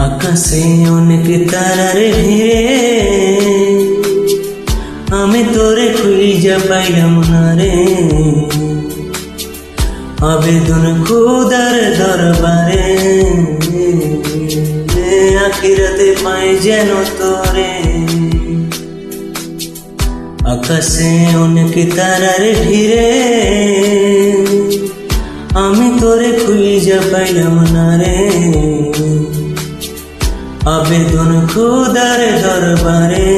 আকাশে অনেক তারার ভিড়ে আমি তোরে খুঁজে পাইলাম না রে। আবেদন খোদার দরবারে আখিরাতে পাই যেন তোরে। আকাশে অনেক তারার ভিড়ে আমি তোরে খুঁজে পাইলাম না রে। আবেদন খোদার দরবারে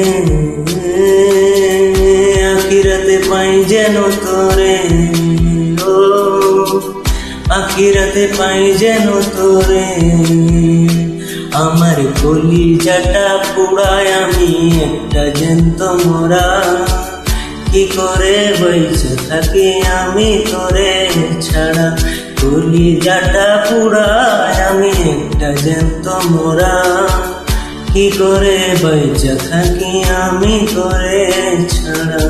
আখিরাতে পাই যেন তোরে। ও আখিরাতে পাই যেন তোরে। আমার কলিজাটা পুড়ায় আমি একটা জ্যান্ত মরা। কি করে বইছে থাকি আমি তোরে ছাড়া। কলিজাটা পুড়ায় আমি একটা জ্যান্ত মরা। কি করে বইছে থাকি আমি তোরে ছাড়া।